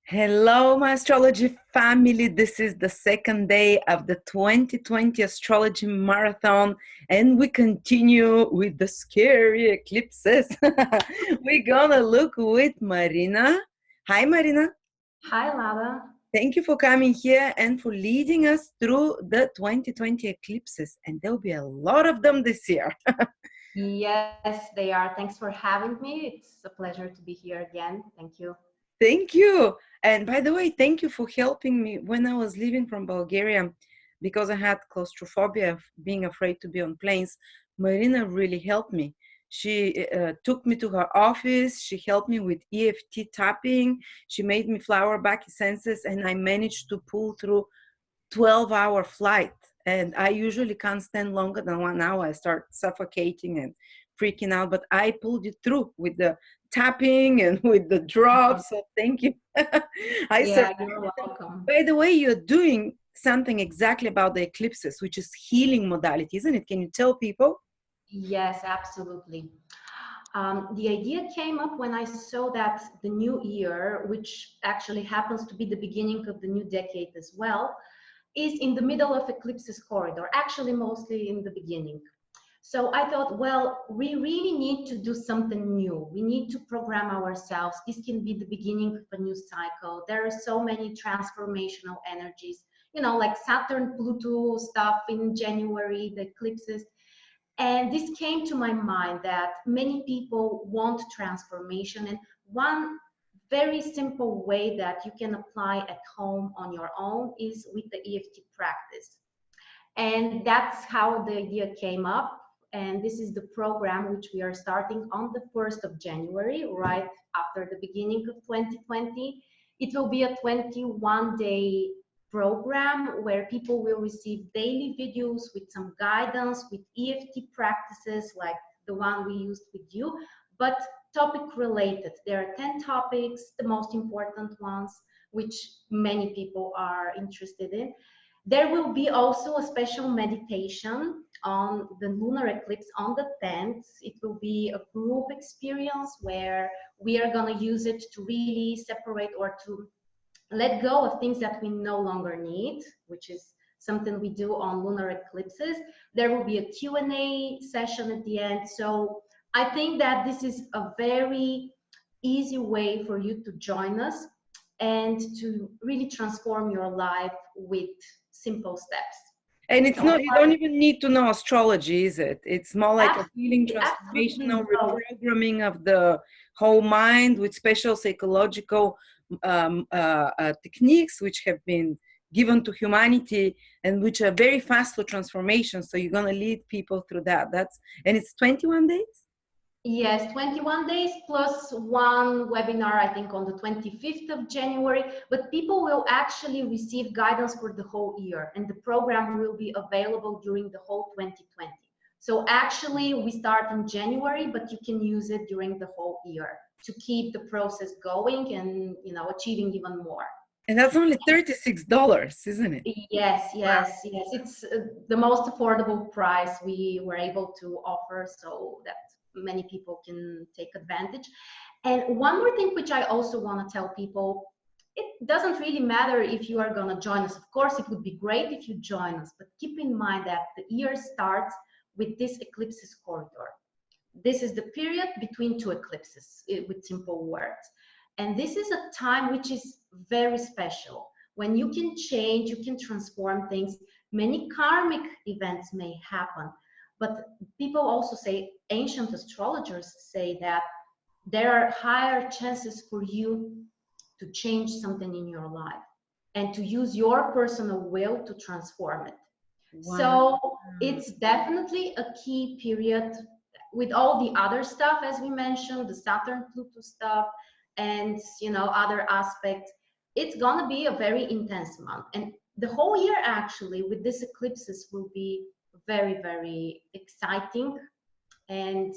Hello, my astrology family. This is the second day of the 2020 astrology marathon, and we continue with the scary eclipses. We're gonna look with Marina. Hi, Marina. Hi, Lada. Thank you for coming here and for leading us through the 2020 eclipses. And there'll be a lot of them this year. Yes, they are. Thanks for having me. It's a pleasure to be here again. Thank you. Thank you. And by the way, thank you for helping me when I was leaving from Bulgaria because I had claustrophobia of being afraid to be on planes. Marina really helped me. She took me to her office. She helped me with EFT tapping. She made me flower back essences, and I managed to pull through 12-hour flight. And I usually can't stand longer than 1 hour. I start suffocating and freaking out, but I pulled it through with the tapping and with the drops. So thank you. Yeah, you're welcome. By the way, you're doing something exactly about the eclipses, which is healing modality, isn't it? Can you tell people? Yes, absolutely. The idea came up when I saw that the new year, which actually happens to be the beginning of the new decade as well, is in the middle of eclipses corridor, actually mostly in the beginning. So I thought, well, we really need to do something new. We need to program ourselves. This can be the beginning of a new cycle. There are so many transformational energies, like Saturn, Pluto stuff in January, the eclipses. And this came to my mind that many people want transformation. And one very simple way that you can apply at home on your own is with the EFT practice. And that's how the idea came up. And this is the program which we are starting on the 1st of January, right after the beginning of 2020. It will be a 21-day program where people will receive daily videos with some guidance, with EFT practices like the one we used with you, but topic related. There are 10 topics, the most important ones, which many people are interested in. There will be also a special meditation on the lunar eclipse on the 10th. It will be a group experience where we are going to use it to really separate or to let go of things that we no longer need, which is something we do on lunar eclipses. There will be a Q&A session at the end. So I think that this is a very easy way for you to join us and to really transform your life with simple steps. And it's not, you don't even need to know astrology, is it? It's more like a healing, transformational reprogramming of the whole mind with special psychological techniques which have been given to humanity and which are very fast for transformation. So you're going to lead people through that. And it's 21 days? Yes, 21 days plus one webinar, I think, on the 25th of January. But people will actually receive guidance for the whole year, and the program will be available during the whole 2020. So actually, we start in January, but you can use it during the whole year to keep the process going and, achieving even more. And that's only $36, isn't it? Yes. It's the most affordable price we were able to offer, so that many people can take advantage. And one more thing which I also want to tell people, it doesn't really matter if you are going to join us. Of course, it would be great if you join us, but keep in mind that the year starts with this eclipses corridor. This is the period between two eclipses, with simple words. And this is a time which is very special, when you can change, you can transform things. Many karmic events may happen, but people also say, ancient astrologers say that there are higher chances for you to change something in your life and to use your personal will to transform it. Wow. So it's definitely a key period with all the other stuff, as we mentioned, the Saturn Pluto stuff and other aspects. It's gonna be a very intense month, and the whole year actually with these eclipses will be very, very exciting, and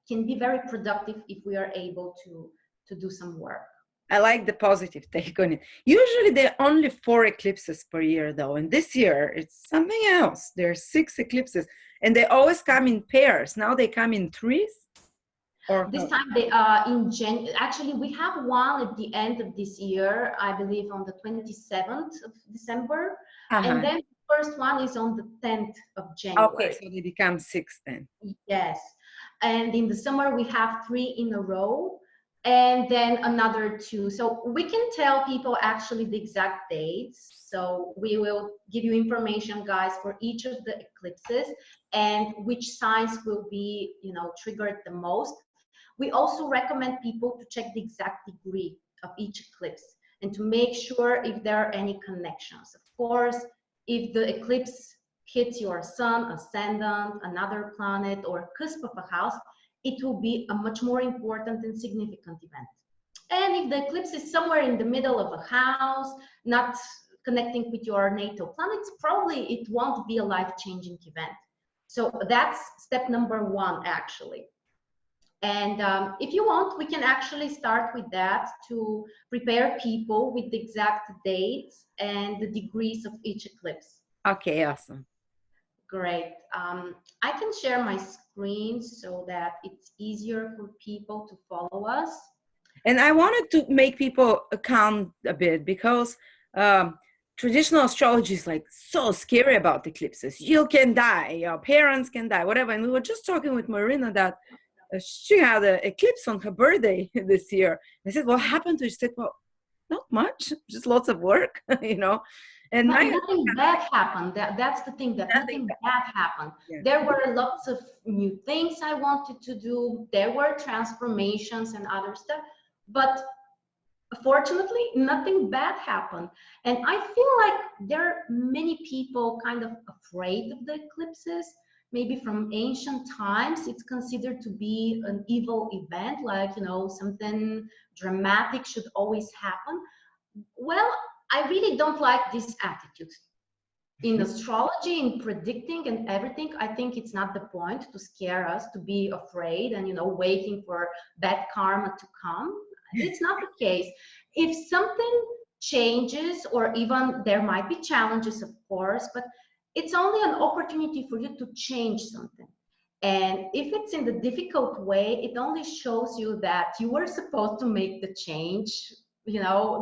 can be very productive if we are able to do some work. I like the positive take on it. Usually there are only 4 eclipses per year though, and this year it's something else. There are 6 eclipses, and they always come in pairs. Now they come in threes. Or This how? time they actually we have one at the end of this year, I believe on the 27th of December, and Uh-huh. then the first one is on the 10th of Okay, January. so they become six then. Yes. And in the summer, we have three in a row and then another two. So we can tell people actually the exact dates. So we will give you information, guys, for each of the eclipses and which signs will be, triggered the most. We also recommend people to check the exact degree of each eclipse and to make sure if there are any connections. Of course, if the eclipse hits your sun, ascendant, another planet, or cusp of a house, it will be a much more important and significant event. And if the eclipse is somewhere in the middle of a house, not connecting with your natal planets, probably it won't be a life-changing event. So that's step number one, actually. And if you want, we can actually start with that to prepare people with the exact dates and the degrees of each eclipse. Okay, awesome. Great. I can share my screen so that it's easier for people to follow us. And I wanted to make people calm a bit because traditional astrology is like so scary about eclipses. You can die, your parents can die, whatever. And we were just talking with Marina that she had an eclipse on her birthday this year. I said, "What happened to you?" She said, "Well, not much, just lots of work, you know." And But I nothing bad happened. That's the thing, that nothing nothing bad. bad happened. Yeah. There were lots of new things I wanted to do. There were transformations and other stuff. But fortunately, nothing bad happened. And I feel like there are many people kind of afraid of the eclipses. Maybe from ancient times, it's considered to be an evil event, like, something dramatic should always happen. Well, I really don't like this attitude. In astrology, in predicting and everything, I think it's not the point to scare us, to be afraid and, waiting for bad karma to come. It's not the case. If something changes, or even there might be challenges, of course, but it's only an opportunity for you to change something. And if it's in the difficult way, it only shows you that you were supposed to make the change, a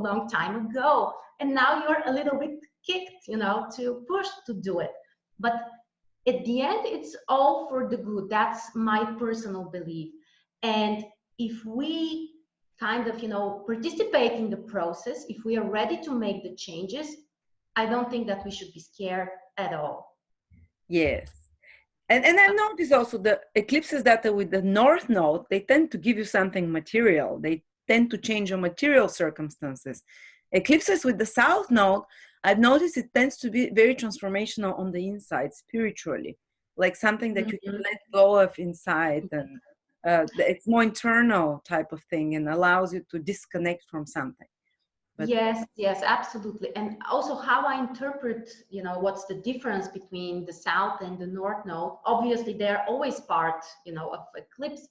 long time ago. And now you're a little bit kicked, to push to do it. But at the end, it's all for the good. That's my personal belief. And if we kind of, participate in the process, if we are ready to make the changes, I don't think that we should be scared at all. Yes. And I've noticed also the eclipses that are with the north node, they tend to give you something material. They tend to change your material circumstances. Eclipses with the south node, I've noticed it tends to be very transformational on the inside, spiritually, like something that you can Mhm. let go of inside, and it's more internal type of thing and allows you to disconnect from something. But Yes, yes, absolutely. And also how I interpret, what's the difference between the South and the North node. Obviously, they're always part, of eclipse.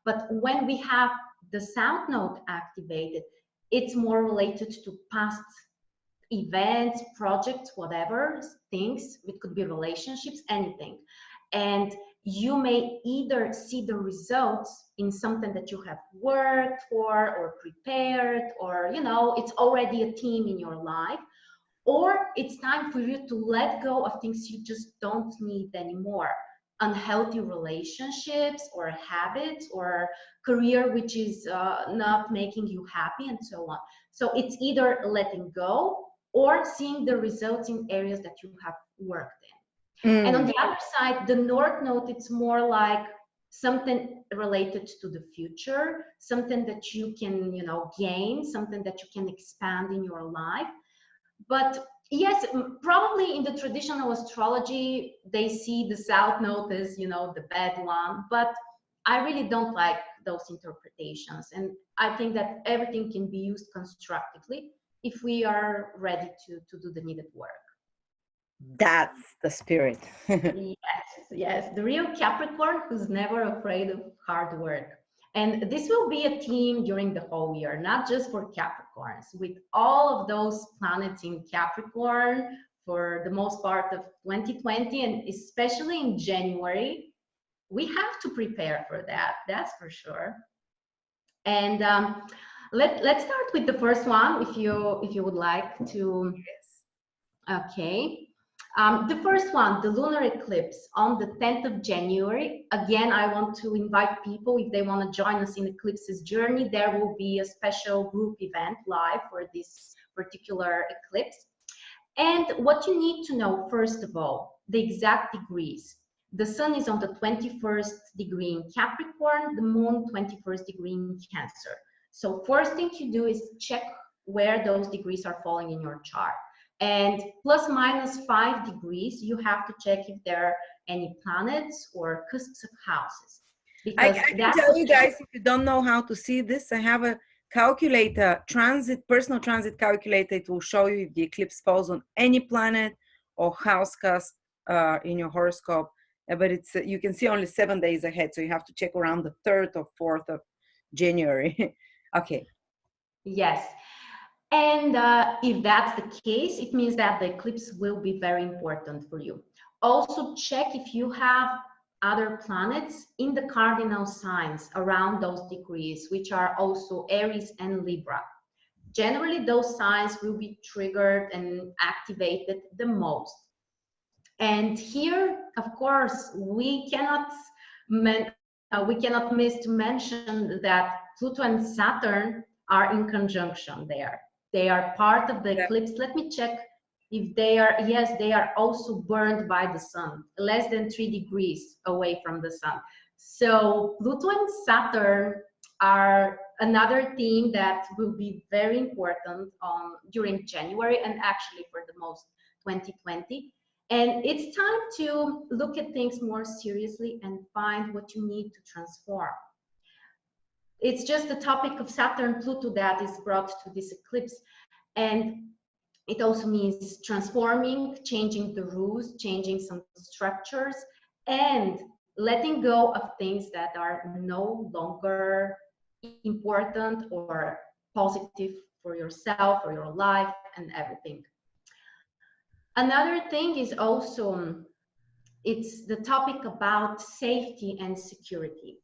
But when we have the South node activated, it's more related to past events, projects, whatever, things. It could be relationships, anything. And you may either see the results in something that you have worked for or prepared, or, it's already a theme in your life, or it's time for you to let go of things you just don't need anymore. Unhealthy relationships or habits or career which is not making you happy, and so on. So it's either letting go or seeing the results in areas that you have worked in. And on mm, the other side, the North Node, it's more like something related to the future, something that you can, gain, something that you can expand in your life. But yes, probably in the traditional astrology, they see the South Node as, the bad one. But I really don't like those interpretations. And I think that everything can be used constructively if we are ready to do the needed work. that's the spirit. Yes, yes, the real Capricorn who's never afraid of hard work. And this will be a theme during the whole year, not just for Capricorns, with all of those planets in Capricorn for the most part of 2020, and especially in January. we have to prepare for that, that's for sure. And let's start with the first one, if you would like to. Yes. Okay. The first one, the lunar eclipse on the 10th of January. Again, I want to invite people, if they want to join us in Eclipses journey, there will be a special group event live for this particular eclipse. And what you need to know, first of all, the exact degrees. The sun is on the 21st degree in Capricorn, the moon 21st degree in Cancer. So first thing you do is check where those degrees are falling in your chart. And plus minus 5 degrees, you have to check if there are any planets or cusps of houses. Because I can that tell will you tell. guys, if you don't know how to see this, I have a calculator, personal transit calculator. It will show you if the eclipse falls on any planet or house cusp in your horoscope. But it's you can see only 7 days ahead, so you have to check around the 3rd or 4th of January. Okay. Yes. And if that's the case, it means that the eclipse will be very important for you. Also check if you have other planets in the cardinal signs around those degrees, which are also Aries and Libra. Generally, those signs will be triggered and activated the most. And here, of course, we cannot miss to mention that Pluto and Saturn are in conjunction there. They are part of the Yeah. eclipse. Let me check if they are. Yes, they are also burned by the sun, less than 3 degrees away from the sun. So Pluto and Saturn are another theme that will be very important during January and actually for the most 2020. And it's time to look at things more seriously and find what you need to transform. It's just the topic of Saturn Pluto that is brought to this eclipse. And it also means transforming, changing the rules, changing some structures, and letting go of things that are no longer important or positive for yourself, for your life, and everything. Another thing is also it's the topic about safety and security.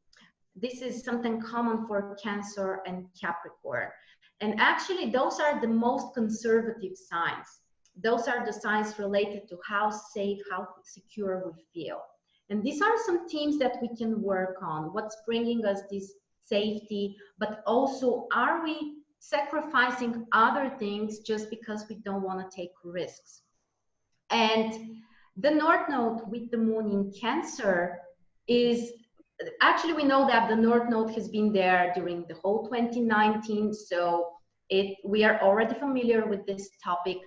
This is something common for Cancer and Capricorn. And actually, those are the most conservative signs. Those are the signs related to how safe, how secure we feel. And these are some themes that we can work on. What's bringing us this safety, but also are we sacrificing other things just because we don't want to take risks? And the North Node with the moon in Cancer is actually, we know that the North Node has been there during the whole 2019, so we are already familiar with this topic.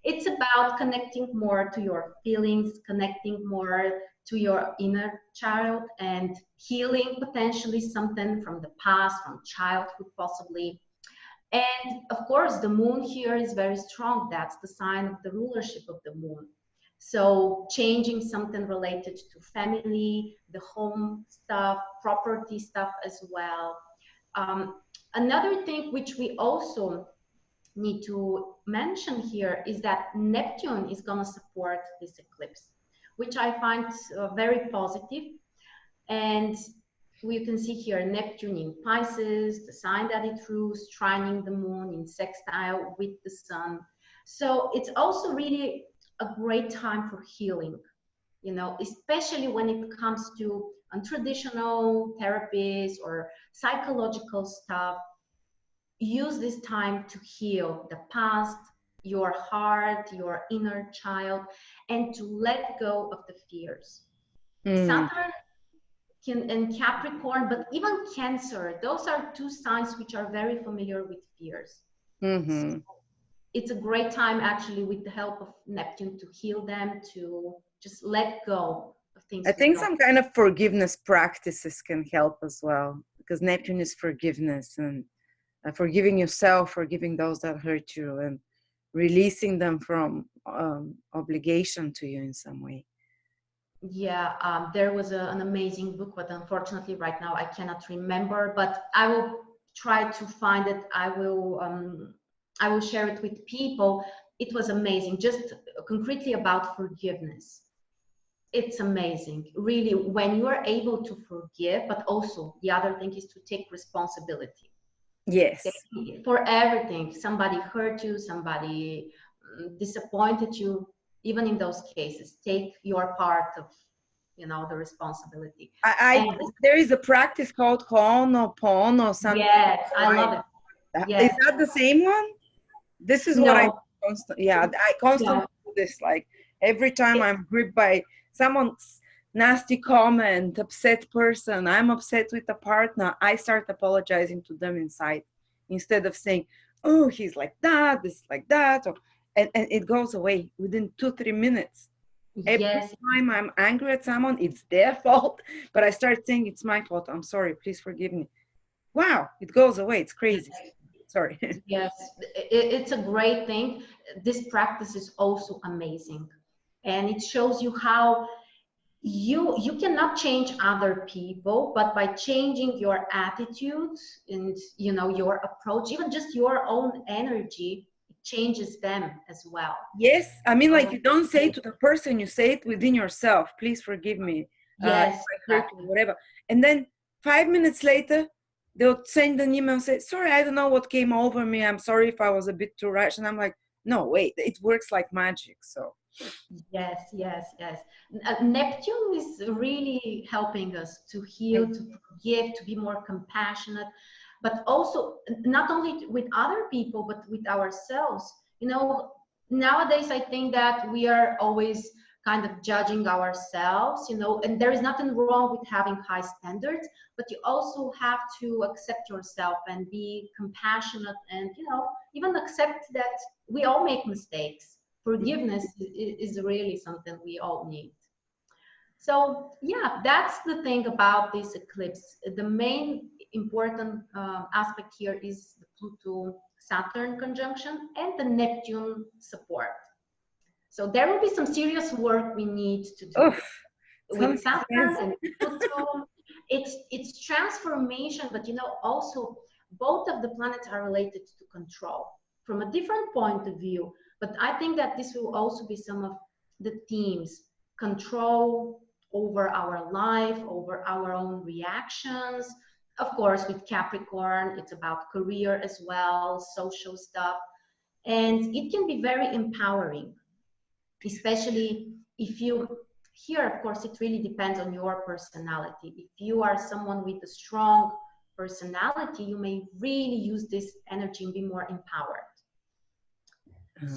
It's about connecting more to your feelings, connecting more to your inner child, and healing potentially something from the past, from childhood possibly. And of course, the moon here is very strong. That's the sign of the rulership of the moon. So changing something related to family, the home stuff, property stuff as well. Another thing which we also need to mention here is that Neptune is going to support this eclipse, which I find very positive. And we can see here Neptune in Pisces, the sign that it rules, trining the moon in sextile with the sun. So it's also really a great time for healing, especially when it comes to untraditional therapies or psychological stuff. Use this time to heal the past, your heart, your inner child, and to let go of the fears. Mm. Saturn and Capricorn, but even Cancer, those are two signs which are very familiar with fears. Mm-hmm. So it's a great time actually with the help of Neptune to heal them, to just let go of things I we think don't. some kind of forgiveness practices can help as well, because Neptune is forgiveness and forgiving yourself, forgiving those that hurt you, and releasing them from obligation to you in some way. Yeah, there was an amazing book, but unfortunately right now I cannot remember, but I will try to find it. I will share it with people. It was amazing, just concretely about forgiveness. it's amazing, really, when you are able to forgive, but also the other thing is to take responsibility. Yes. For everything. Somebody hurt you, somebody disappointed you. Even in those cases, take your part of, the responsibility. I And there is a practice called Ho'oponopono, something yes, I like love it. that. Is Yes. that the same one? This is what I No, yeah, I constantly no. do this. Like every time It, I'm gripped by someone's nasty comment, upset person, I'm upset with a partner, I start apologizing to them inside instead of saying, oh, he's like that, this is like that, or and it goes away within 2-3 minutes. Every yes, time I'm angry at someone, it's their fault, but I start saying it's my fault. I'm sorry, please forgive me. Wow, it goes away. It's crazy. Sorry. yes. It's a great thing. This practice is also amazing. And it shows you how you cannot change other people, but by changing your attitude and your approach, even just your own energy, it changes them as well. Yes, I mean, like So you don't say it to the person, you say it within yourself. Please forgive me if yes, I hurt you, exactly. whatever. And then 5 minutes later, they'll send an email and say, sorry, I don't know what came over me. I'm sorry if I was a bit too rash. And I'm like, no, wait, it works like magic. So, Yes, yes, yes. Neptune is really helping us to heal, to forgive, to be more compassionate, but also not only with other people, but with ourselves. Nowadays, I think that we are always kind of judging ourselves, and there is nothing wrong with having high standards, but you also have to accept yourself and be compassionate and, even accept that we all make mistakes. Forgiveness is really something we all need. So yeah, that's the thing about this eclipse. The main important aspect here is the Pluto Saturn conjunction and the Neptune support. So there will be some serious work we need to do oof, with sounds Saturn intense. and Pluto. It's transformation, but also both of the planets are related to control from a different point of view. But I think that this will also be some of the themes: control over our life, over our own reactions. Of course, with Capricorn, it's about career as well, social stuff. And it can be very empowering, especially if you, here of course it really depends on your personality. If you are someone with a strong personality, you may really use this energy and be more empowered.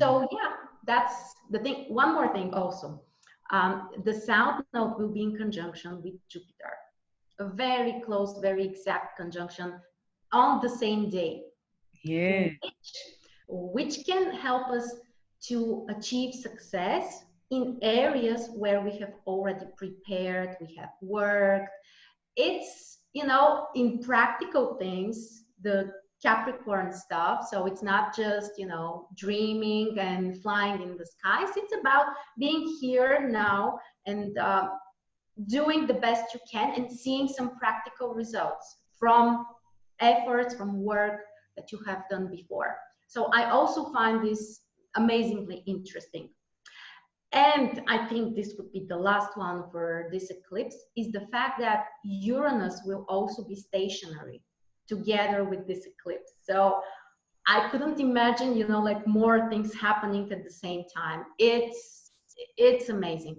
So yeah, that's the thing. One more thing also, the south node will be in conjunction with Jupiter, a very close, very exact conjunction on the same day, Yeah. which can help us to achieve success in areas where we have already prepared, we have worked. It's, in practical things, the Capricorn stuff. So it's not just, dreaming and flying in the skies. It's about being here now and doing the best you can and seeing some practical results from efforts, from work that you have done before. So I also find this amazingly interesting. And I think this would be the last one for this eclipse, is the fact that Uranus will also be stationary together with this eclipse. So I couldn't imagine, like more things happening at the same time. It's amazing.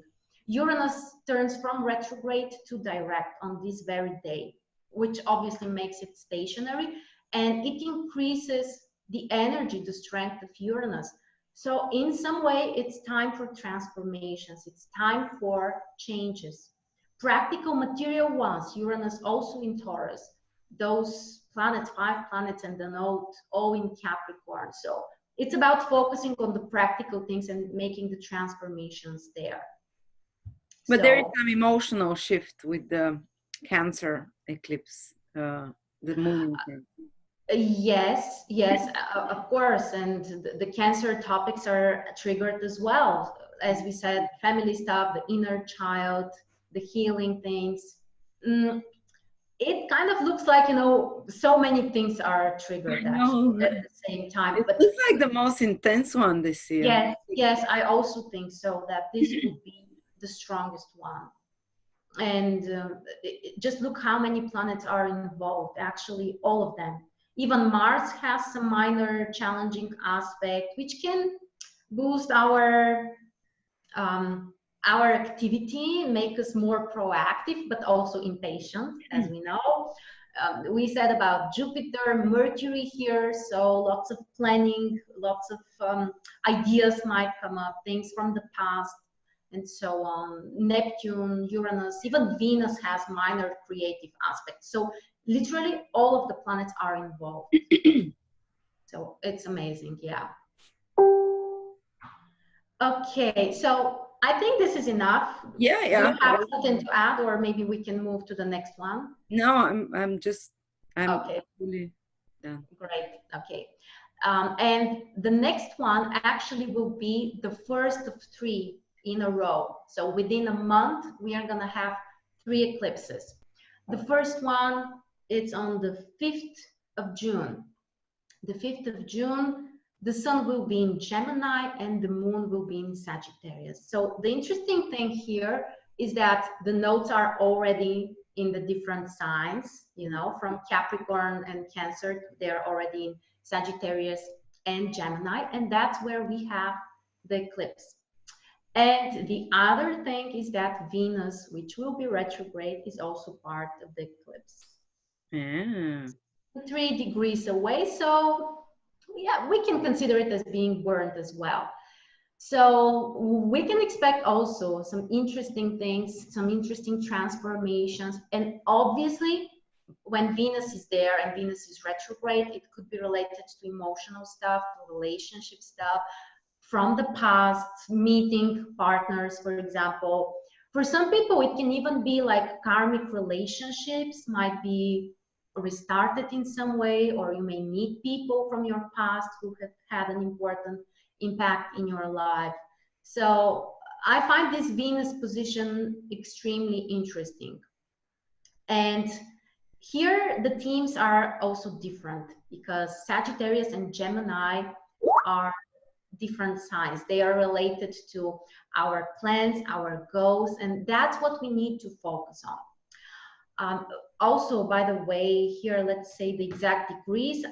Uranus turns from retrograde to direct on this very day, which obviously makes it stationary, and it increases the energy, the strength of Uranus. So in some way, it's time for transformations. It's time for changes. Practical material ones, Uranus also in Taurus, those planets, 5 planets and the node, all in Capricorn. So it's about focusing on the practical things and making the transformations there. But there is So some emotional shift with the Cancer eclipse, the moon. yes, yes, of course. And the Cancer topics are triggered as well. As we said, family stuff, the inner child, the healing things. It kind of looks like, so many things are I triggered actually know. at the same time. It But looks like the most intense one this year. yes, yes, I also think so, that this would be the strongest one. And just look how many planets are involved, actually all of them. Even Mars has some minor challenging aspect, which can boost um, our activity, make us more proactive, but also impatient, as we know. We said about Jupiter, Mercury here, so lots of planning, lots of ideas might come up, things from the past, and so on. Neptune, Uranus, even Venus has minor creative aspects. So literally all of the planets are involved. So it's amazing, yeah. Okay, so I think this is enough. Yeah, Do you yeah. have something to add, or maybe we can move to the next one? No, I'm Okay, fully done. great. Okay. And the next one actually will be the first of three in a row. So within a month, we are going to have 3 eclipses. The first one, it's on the 5th of June. The 5th of June, the sun will be in Gemini and the moon will be in Sagittarius. So the interesting thing here is that the nodes are already in the different signs, you know, from Capricorn and Cancer, they're already in Sagittarius and Gemini, and that's where we have the eclipse. And the other thing is that Venus, which will be retrograde, is also part of the eclipse. Yeah. 3 degrees away, so yeah, we can consider it as being burnt as well. So we can expect also some interesting things, some interesting transformations, and obviously when Venus is there and Venus is retrograde, it could be related to emotional stuff, to relationship stuff from the past, meeting partners, for example. For some people, it can even be like karmic relationships might be restarted in some way, or you may meet people from your past who have had an important impact in your life. So I find this Venus position extremely interesting. And here the themes are also different because Sagittarius and Gemini are different signs. They are related to our plans, our goals, and that's what we need to focus on. Also, by the way, here, let's say the exact degrees.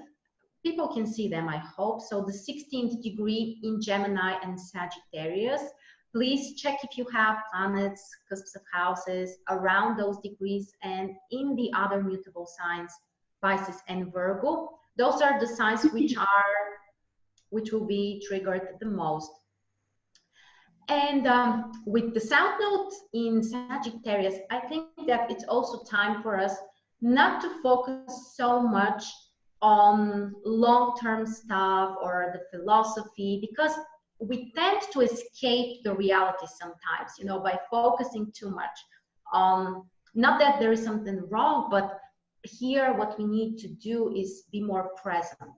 People can see them, I hope. So the 16th degree in Gemini and Sagittarius. Please check if you have planets, cusps of houses around those degrees, and in the other mutable signs, Pisces and Virgo. Those are the signs which will be triggered the most. And with the South Node in Sagittarius, I think that it's also time for us not to focus so much on long-term stuff or the philosophy, because we tend to escape the reality sometimes, you know, by focusing too much on, not that there is something wrong, but here what we need to do is be more present.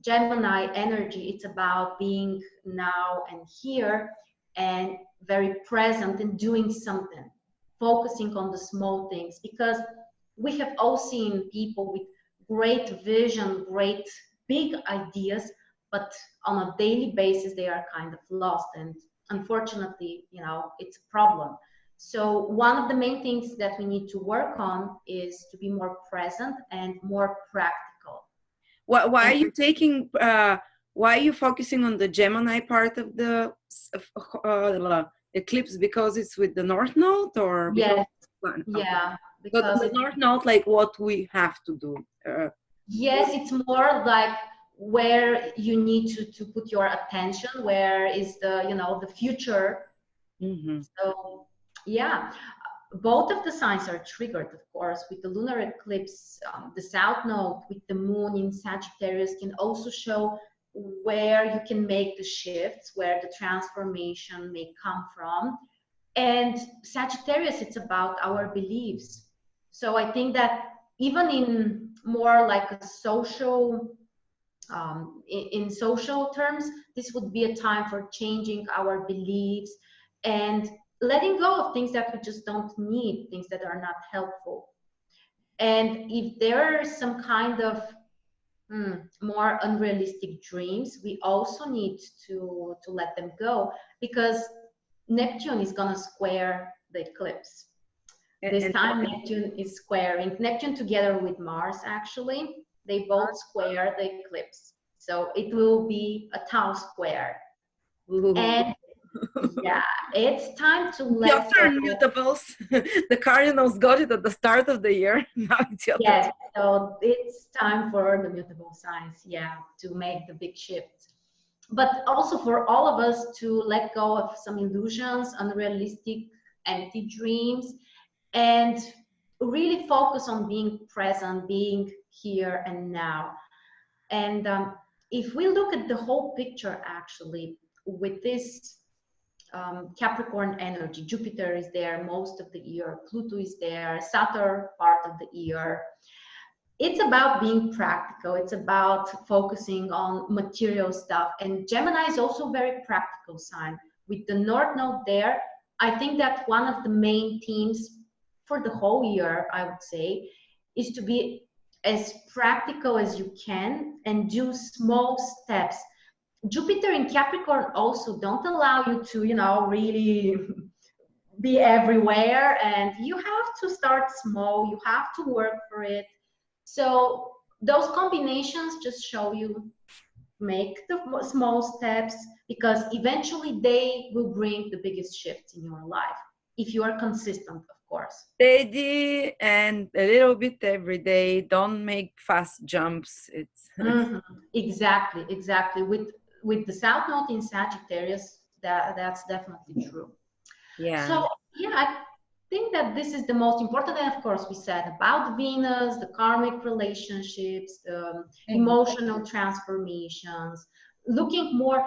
Gemini energy, it's about being now and here and very present and doing something, focusing on the small things, because we have all seen people with great vision, great big ideas, but on a daily basis they are kind of lost, and unfortunately, you know, it's a problem. So one of the main things that we need to work on is to be more present and more practical. Why And are you taking? Why are you focusing on the Gemini part of the eclipse? Because it's with the North Node, or because? yes, Okay. yeah, So because the North Node, like what we have to do. yes, it's more like where you need to put your attention, where is the, you know, the future. Mm-hmm. So yeah, both of the signs are triggered, of course, with the lunar eclipse. The South Node with the moon in Sagittarius can also show where you can make the shifts, where the transformation may come from. And Sagittarius, it's about our beliefs. So I think that even in more like a social, in social terms, this would be a time for changing our beliefs and letting go of things that we just don't need, things that are not helpful. And if there are some kind of more unrealistic dreams, we also need to let them go, because Neptune is going to square the eclipse. This And time Neptune is squaring. Neptune together with Mars, actually, they both square the eclipse. So it will be a tau square. ooh. And yeah, it's time to The let other go. mutables, the cardinals got it at the start of the year. Now it's the other. Yes, so it's time for the mutable signs, yeah, to make the big shift. But also for all of us to let go of some illusions, unrealistic, empty dreams, and really focus on being present, being here and now. And if we look at the whole picture, actually, with this Capricorn energy, Jupiter is there most of the year, Pluto is there, Saturn part of the year. It's about being practical. It's about focusing on material stuff. And Gemini is also a very practical sign. With the North Node there, I think that one of the main themes for the whole year, I would say, is to be as practical as you can and do small steps. Jupiter in Capricorn also don't allow you to, really be everywhere, and you have to start small. You have to work for it. So those combinations just show you make the small steps, because eventually they will bring the biggest shifts in your life if you are consistent, of course. Steady and a little bit every day. Don't make fast jumps. It's Exactly, exactly. With the South Node in Sagittarius, that's definitely true. yeah. So yeah, I think that this is the most important. And of course, we said about Venus, the karmic relationships, the emotional transformations, looking more,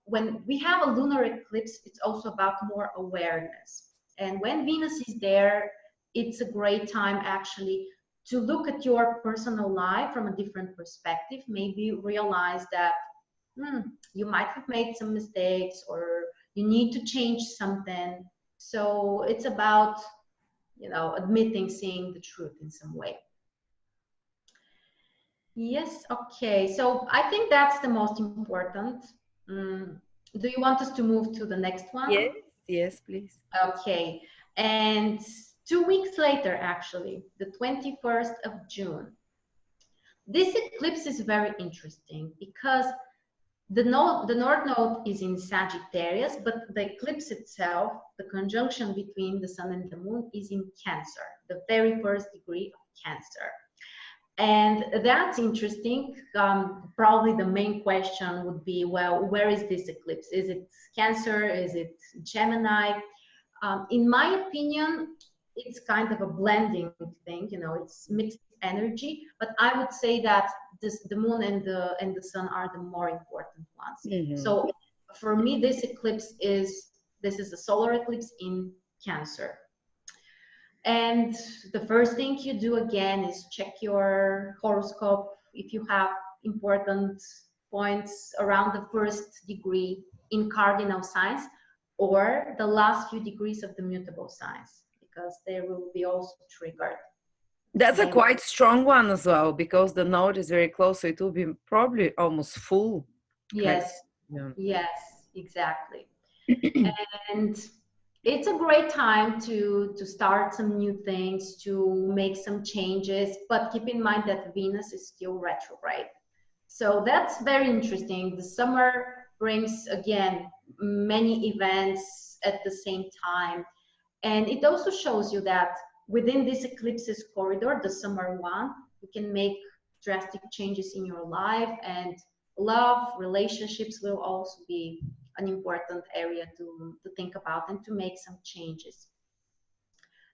when we have a lunar eclipse, it's also about more awareness. And when Venus is there, it's a great time actually to look at your personal life from a different perspective, maybe realize that you might have made some mistakes, or you need to change something. So it's about, admitting, seeing the truth in some way. Yes, okay. So I think that's the most important. Do you want us to move to the next one? Yes, yes, please. Okay. And 2 weeks later, actually, the 21st of June, this eclipse is very interesting because the North Node is in Sagittarius, but the eclipse itself, the conjunction between the Sun and the Moon, is in Cancer, the very first degree of Cancer. And that's interesting. Probably the main question would be, well, where is this eclipse? Is it Cancer? Is it Gemini? In my opinion, it's kind of a blending thing. It's mixed energy. But I would say that the Moon and the Sun are the more important ones. Mm-hmm. So for me, this is a solar eclipse in Cancer. And the first thing you do again is check your horoscope if you have important points around the first degree in cardinal signs, or the last few degrees of the mutable signs, because they will be also triggered. That's a quite strong one as well, because the node is very close, so it will be probably almost full. Yes, yes, exactly. And it's a great time to start some new things, to make some changes, but keep in mind that Venus is still retrograde. So that's very interesting. The summer brings, again, many events at the same time. And it also shows you that within this eclipses corridor, the summer one, you can make drastic changes in your life, and love, relationships will also be an important area to think about and to make some changes.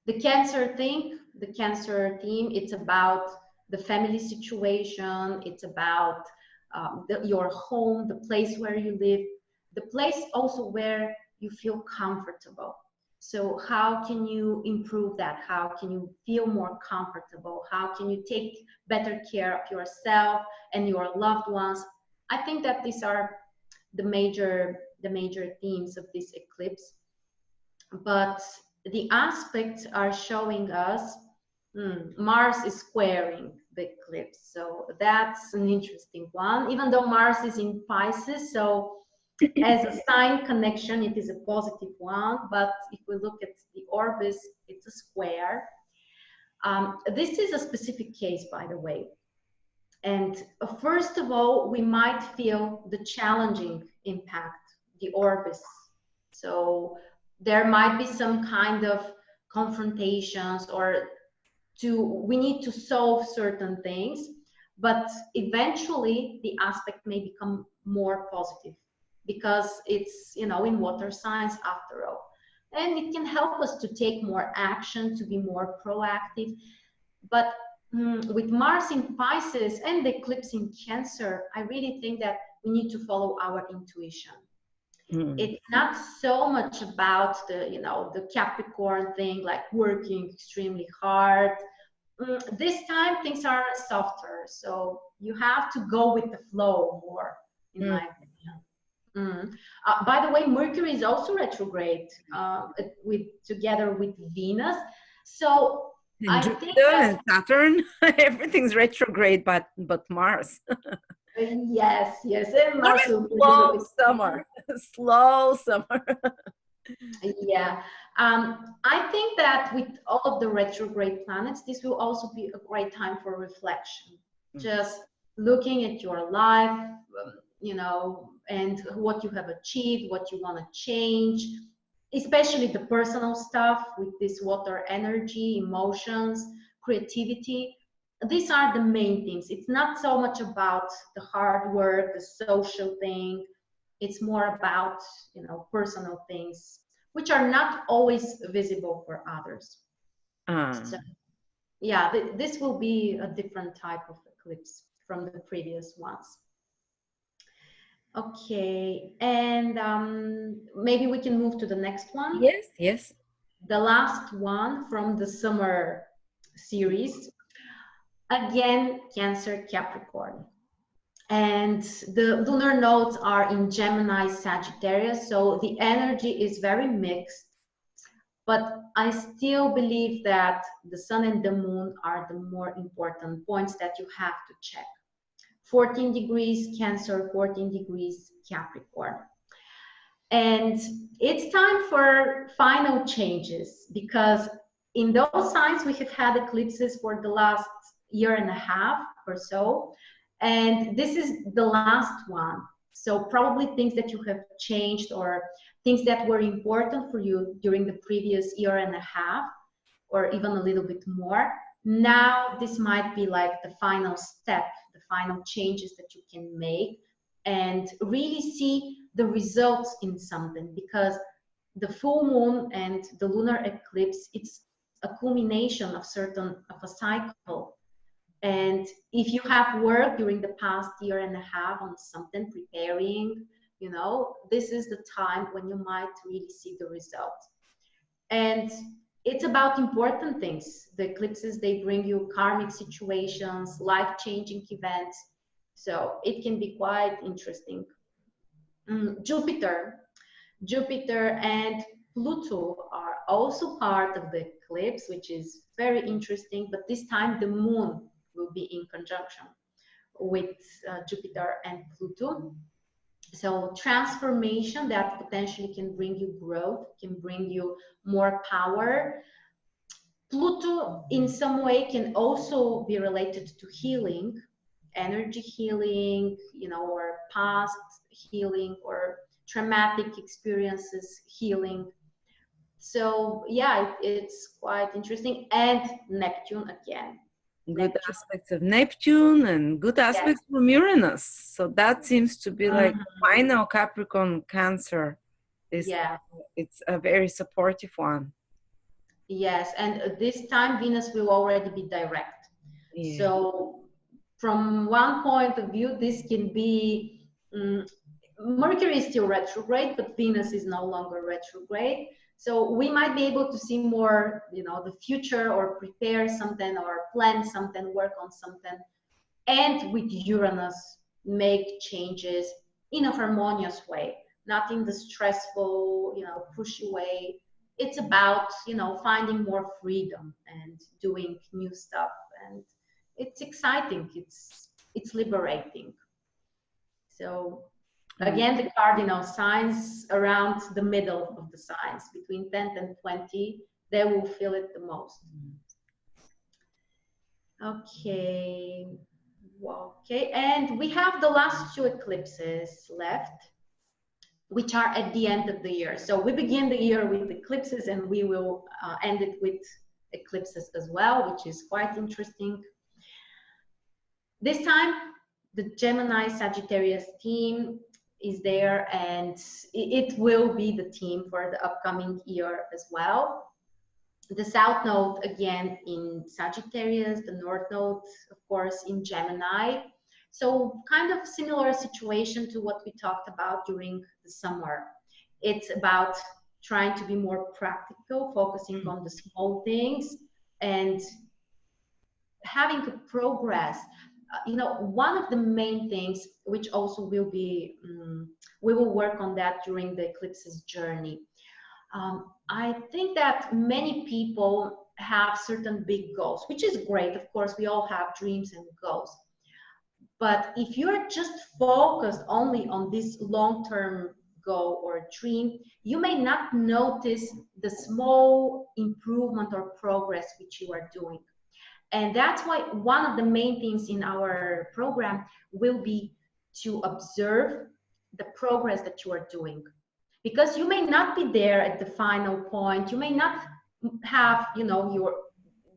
The Cancer theme, it's about the family situation, it's about your home, the place where you live, the place also where you feel comfortable. So how can you improve that? How can you feel more comfortable? How can you take better care of yourself and your loved ones? I think that these are the major themes of this eclipse. But the aspects are showing us Mars is squaring the eclipse. So that's an interesting one, even though Mars is in Pisces. So As a sign connection, it is a positive one, but if we look at the orbis, it's a square. This is a specific case, by the way. And first of all, we might feel the challenging impact, the orbis. So there might be some kind of confrontations, or we need to solve certain things, but eventually the aspect may become more positive because it's, you know, in water signs after all. And it can help us to take more action, to be more proactive. But with Mars in Pisces and the eclipse in Cancer, I really think that we need to follow our intuition. It's not so much about the, you know, the Capricorn thing, like working extremely hard. This time things are softer, so you have to go with the flow more, in my opinion. By the way, Mercury is also retrograde together with Venus. So And I think Jupiter that and Saturn, everything's retrograde, but Mars. yes, and Gonna Mars be will be a little slow bit summer, slow summer. yeah. I think that with all of the retrograde planets, this will also be a great time for reflection. Just looking at your life, you know, and what you have achieved, what you want to change, especially the personal stuff with this water energy, emotions, creativity. These are the main things. It's not so much about the hard work, the social thing. It's more about, you know, personal things, which are not always visible for others. So yeah, this will be a different type of eclipse from the previous ones. Okay, and maybe we can move to the next one. Yes. The last one from the summer series. Again, Cancer, Capricorn. And the lunar nodes are in Gemini, Sagittarius, so the energy is very mixed. But I still believe that the sun and the moon are the more important points that you have to check. 14 degrees Cancer, 14 degrees Capricorn. And it's time for final changes, because in those signs we have had eclipses for the last year and a half or so. And this is the last one. So probably things that you have changed, or things that were important for you during the previous year and a half, or even a little bit more. Now this might be like the final step, the final changes that you can make and really see the results in something, because the full moon and the lunar eclipse, it's a culmination of a cycle. And if you have worked during the past year and a half on something, preparing, you know, this is the time when you might really see the result. And it's about important things. The eclipses, they bring you karmic situations, life-changing events. So it can be quite interesting. Jupiter and Pluto are also part of the eclipse, which is very interesting, but this time the moon will be in conjunction with Jupiter and Pluto. So transformation that potentially can bring you growth, can bring you more power. Pluto in some way can also be related to healing, energy healing, you know, or past healing, or traumatic experiences healing. So yeah, it's quite interesting. And Neptune again. Good Neptune. aspects of Neptune and good aspects from Uranus. So that seems to be like final Capricorn Cancer. It's a very supportive one. Yes, and this time Venus will already be direct. Yeah. So from one point of view, this can be, Mercury is still retrograde, but Venus is no longer retrograde. So we might be able to see more, you know, the future, or prepare something, or plan something, work on something. And with Uranus, make changes in a harmonious way, not in the stressful, you know, pushy way. It's about, you know, finding more freedom and doing new stuff. And it's exciting. It's liberating. So Again, the cardinal signs around the middle of the signs, between 10 and 20, they will feel it the most. Okay. Okay, and we have the last two eclipses left, which are at the end of the year. So we begin the year with eclipses, and we will end it with eclipses as well, which is quite interesting. This time, the Gemini Sagittarius team is there, and it will be the team for the upcoming year as well. The South Node again in Sagittarius, the North Node, of course, in Gemini. So kind of similar situation to what we talked about during the summer. It's about trying to be more practical, focusing on the small things, and having to progress. You know, one of the main things, which also will be, we will work on that during the eclipses journey. I think that many people have certain big goals, which is great. Of course, we all have dreams and goals. But if you're just focused only on this long-term goal or dream, you may not notice the small improvement or progress which you are doing. And that's why one of the main things in our program will be to observe the progress that you are doing. Because you may not be there at the final point, you may not have, you know,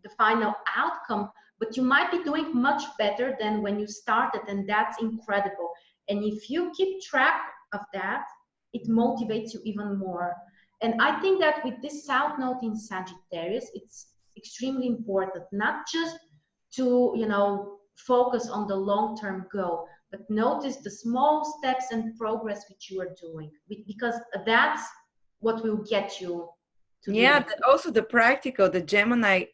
the final outcome, but you might be doing much better than when you started, and that's incredible. And if you keep track of that, it motivates you even more. And I think that with this South Node in Sagittarius, it's extremely important, not just to, you know, focus on the long-term goal, but notice the small steps and progress which you are doing, because that's what will get you to the Yeah, next. also the practical, the Gemini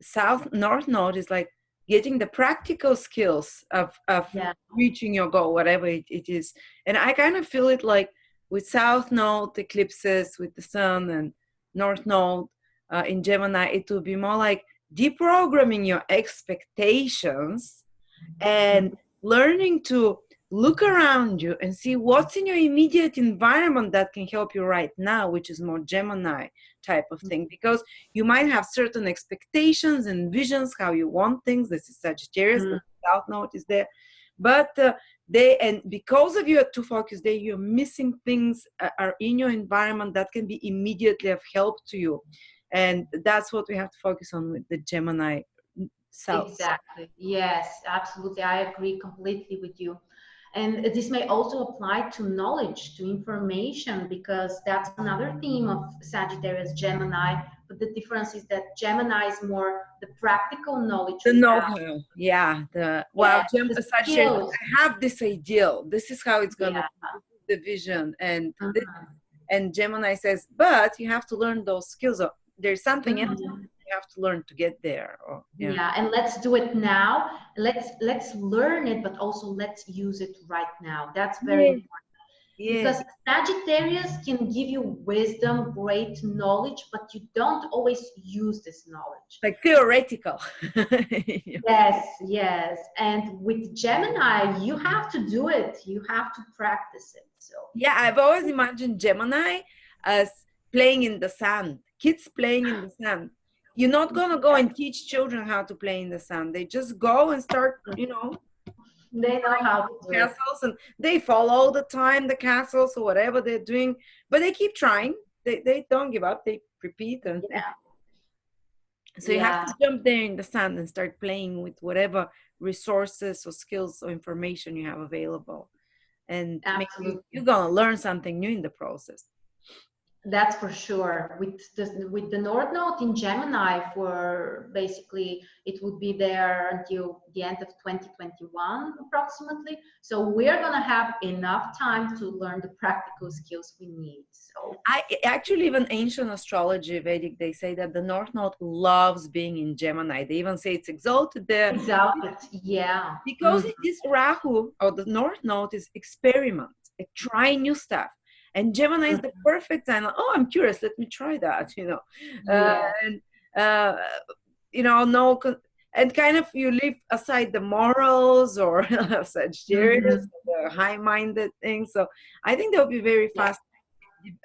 South North Node is like getting the practical skills of Yeah. reaching your goal, whatever it is. And I kind of feel it like with South Node eclipses with the Sun, and North Node in Gemini, it will be more like deprogramming your expectations and learning to look around you and see what's in your immediate environment that can help you right now, which is more Gemini type of thing, because you might have certain expectations and visions how you want things. This is Sagittarius, the South Node is there, but and because of you too focused there, you're missing things are in your environment that can be immediately of help to you, and that's what we have to focus on with the Gemini South. Exactly. Yes, absolutely. I agree completely with you. And this may also apply to knowledge, to information, because that's another theme of Sagittarius Gemini. But the difference is that Gemini is more the practical knowledge The we have. know-how, yeah. Well, The Sagittarius, skills. I have this ideal. This is how it's gonna Yeah. be, the vision, and Mhm. and Gemini says, but you have to learn those skills. Or there's something else Mhm. you have to learn to get there. Or, yeah. Yeah, and let's do it now. Let's learn it, but also let's use it right now. That's very Yeah. important. Yeah. Because Sagittarius can give you wisdom, great knowledge, but you don't always use this knowledge. Like theoretical. Yes, yes. And with Gemini, you have to do it. You have to practice it. So Yeah, I've always imagined Gemini as playing in the sand, kids playing in the sand. You're not gonna go and teach children how to play in the sand. They just go and start, they know how to do it. castles, and they fall all the time, the castles or whatever they're doing, but they keep trying. They don't give up. They repeat, and Yeah, so you have yeah, to jump there in the sand and start playing with whatever resources or skills or information you have available, and maybe absolutely. you're gonna learn something new in the process. That's for sure. With the North Node in Gemini, for basically it would be there until the end of 2021 approximately. So we're gonna have enough time to learn the practical skills we need. So I actually, even ancient astrology, Vedic, they say that the North Node loves being in Gemini. They even say it's exalted there exalted, yeah. because it is Rahu, or the North Node is experiment, try new stuff. And Gemini is the perfect time. Like, oh, I'm curious. Let me try that. Yeah. And no, and kind of you leave aside the morals or Sagittarius, Mhm. the high-minded things. So I think they'll be very Yeah. fast.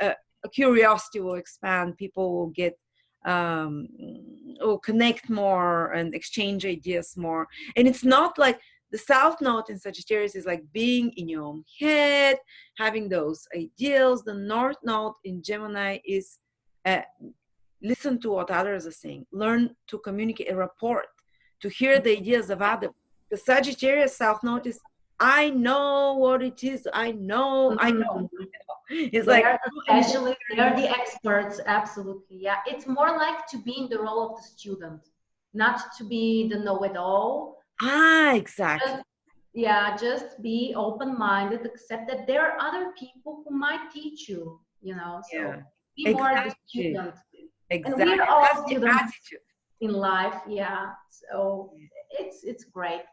Uh, Curiosity will expand. People will get um, will connect more and exchange ideas more. And it's not like the South Node in Sagittarius is like being in your own head, having those ideals. The North Node in Gemini is uh, listen to what others are saying, learn to communicate a report, to hear the ideas of others. The Sagittarius South Node is I know what it is. I know. Mhm. It's They like are the go and get specialists, they your are the ideas. experts, absolutely. Yeah, it's more like to be in the role of the student, not to be the know-it-all. Ah, exactly. Just, yeah, just be open-minded, accept that there are other people who might teach you, Yeah, so be more the exactly. student. And we are Exactly. all That's the students attitude. in life, yeah. So it's great.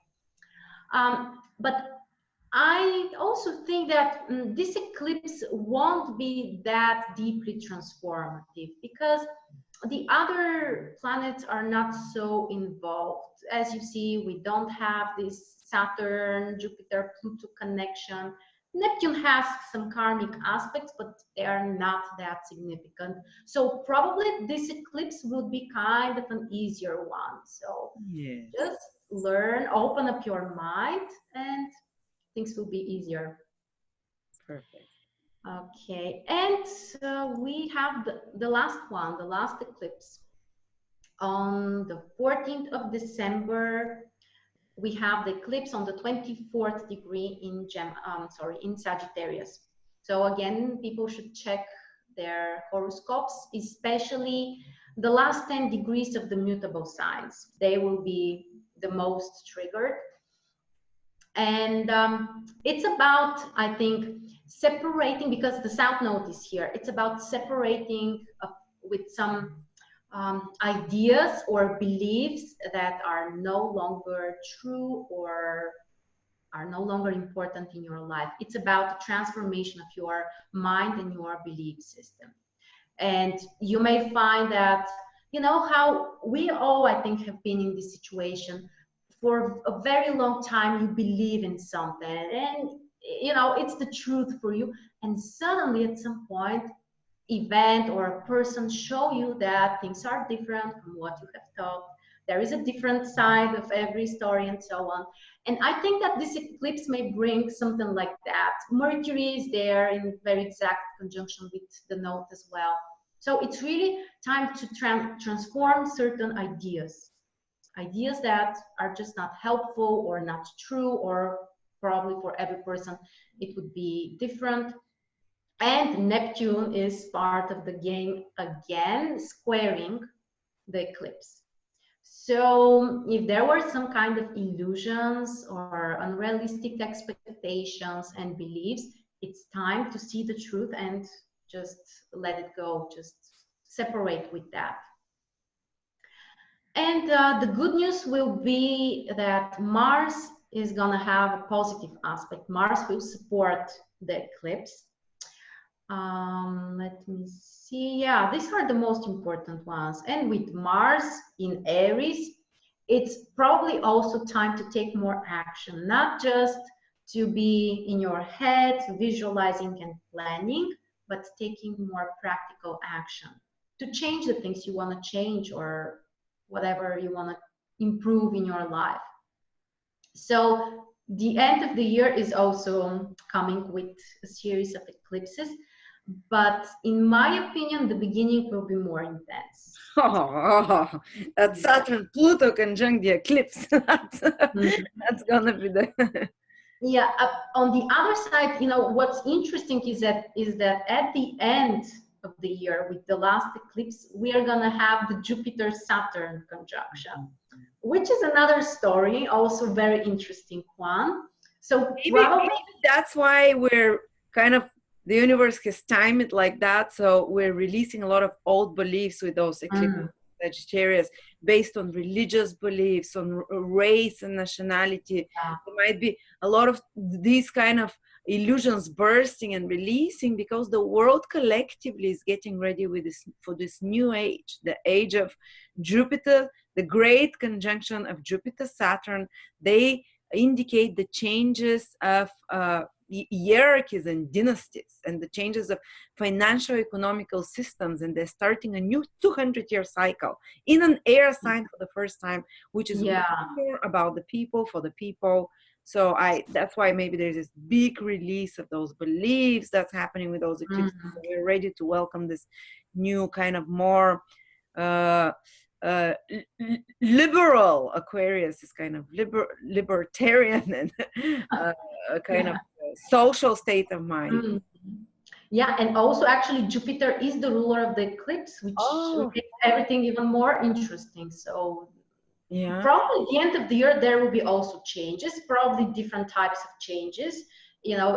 But I also think that this eclipse won't be that deeply transformative because the other planets are not so involved. As you see, we don't have this Saturn, Jupiter, Pluto connection. Neptune has some karmic aspects, but they are not that significant. So probably this eclipse will be kind of an easier one. So Yes. just learn, open up your mind, and things will be easier. Perfect. Okay, and we have the last one, the last eclipse. On the 14th of December, we have the eclipse on the 24th degree in Sagittarius. So again, people should check their horoscopes, especially the last 10 degrees of the mutable signs. They will be the most triggered. And it's about, I think, separating, because the South Node is here, it's about separating with some ideas or beliefs that are no longer true or are no longer important in your life. It's about the transformation of your mind and your belief system. And you may find that, how we all, I think, have been in this situation. For a very long time, you believe in something and, it's the truth for you. And suddenly, at some point, event or a person show you that things are different from what you have thought. There is a different side of every story and so on. And I think that this eclipse may bring something like that. Mercury is there in very exact conjunction with the node as well. So it's really time to transform certain ideas that are just not helpful or not true, or probably for every person it would be different. And Neptune is part of the game again, squaring the eclipse. So if there were some kind of illusions or unrealistic expectations and beliefs, it's time to see the truth and just let it go, just separate with that. And the good news will be that Mars is going to have a positive aspect. Mars will support the eclipse. Let me see. Yeah, these are the most important ones. And with Mars in Aries, it's probably also time to take more action, not just to be in your head, visualizing and planning, but taking more practical action to change the things you want to change or whatever you want to improve in your life. So the end of the year is also coming with a series of eclipses, but in my opinion, the beginning will be more intense. Oh, that Yeah. Saturn Pluto conjunct the eclipse. Mhm. That's gonna be the Yeah. On the other side, what's interesting is that at the end of the year, with the last eclipse, we are gonna have the Jupiter-Saturn conjunction, which is another story, also very interesting one. So maybe probably, that's why we're kind of the universe has timed it like that. So we're releasing a lot of old beliefs with those eclipses. mm, Sagittarius, based on religious beliefs, on race and nationality. yeah, There might be a lot of these kind of illusions bursting and releasing because the world collectively is getting ready with this for this new age, the age of Jupiter, the great conjunction of Jupiter, Saturn, they indicate the changes of hierarchies and dynasties and the changes of financial economical systems, and they're starting a new 200-year cycle in an air sign for the first time, which is Yeah. more about the people, for the people. So that's why maybe there's this big release of those beliefs that's happening with those eclipses. Mm. So we're ready to welcome this new kind of more uh, liberal Aquarius, is kind of libertarian and a kind of Yeah. social state of mind. Mm. Yeah, and also actually Jupiter is the ruler of the eclipse, which Oh, makes everything even more interesting. So yeah. probably at the end of the year there will be also changes, probably different types of changes. You know,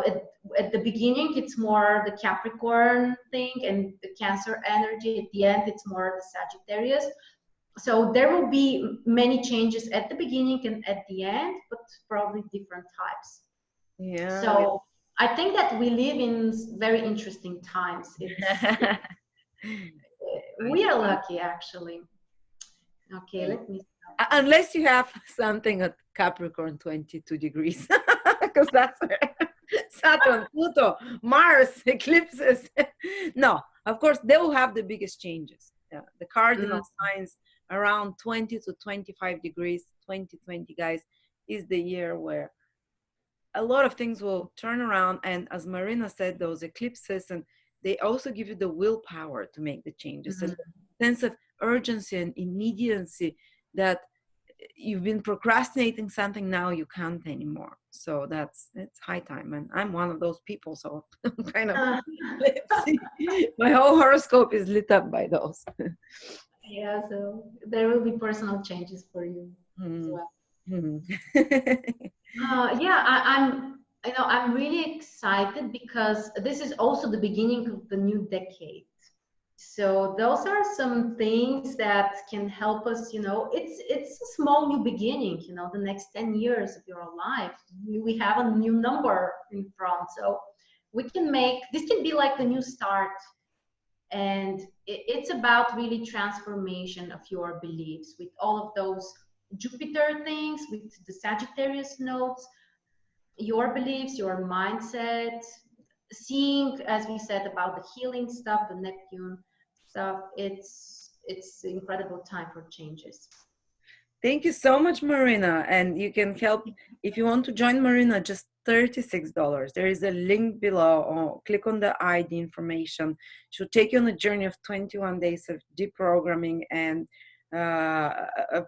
at the beginning it's more the Capricorn thing and the Cancer energy. At the end it's more the Sagittarius. So there will be many changes at the beginning and at the end, but probably different types. Yeah. So I think that we live in very interesting times. We are lucky actually. Okay, let me stop this. Unless you have something at Capricorn 22 degrees, because that's where Saturn, Pluto, Mars, eclipses. No, of course, they will have the biggest changes. Yeah, the cardinal Mm, signs around 20 to 25 degrees, 2020, guys, is the year where a lot of things will turn around. And as Marina said, those eclipses, and they also give you the willpower to make the changes, a mm. sense of urgency and immediacy that you've been procrastinating something, now you can't anymore. So it's high time, and I'm one of those people. So kind of, Uh, let's see, my whole horoscope is lit up by those. yeah, so there will be personal changes for you as Mm. well. Mm. Yeah, I'm really excited because this is also the beginning of the new decade. So those are some things that can help us. It's a small new beginning. The next 10 years of your life, we have a new number in front. So we can make this can be like the new start, and it's about really transformation of your beliefs with all of those Jupiter things, with the Sagittarius notes, your beliefs, your mindset, seeing, as we said, about the healing stuff, the Neptune stuff. It's incredible time for changes. Thank you so much, Marina. And you can help if you want to join Marina, just $36. There is a link below. Or click on the ID information. She'll take you on a journey of 21 days of deprogramming and of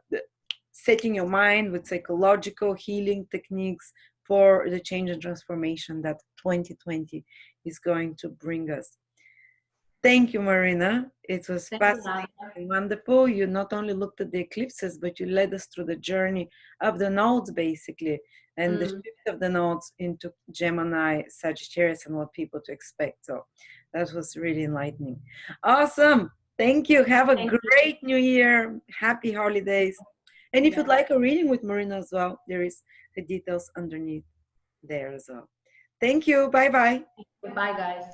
setting your mind with psychological healing techniques for the change and transformation that 2020 is going to bring us. Thank you, Marina. It was Thank you, fascinating Laura. and wonderful. You not only looked at the eclipses, but you led us through the journey of the nodes, basically, and the Mm, shift of the nodes into Gemini, Sagittarius, and what people to expect. So that was really enlightening. Awesome. Thank you. Have a thank you. great new year. Happy holidays. And if you'd Yes. like a reading with Marina as well, there is the details underneath there as well. Thank you. Bye bye. Bye, guys.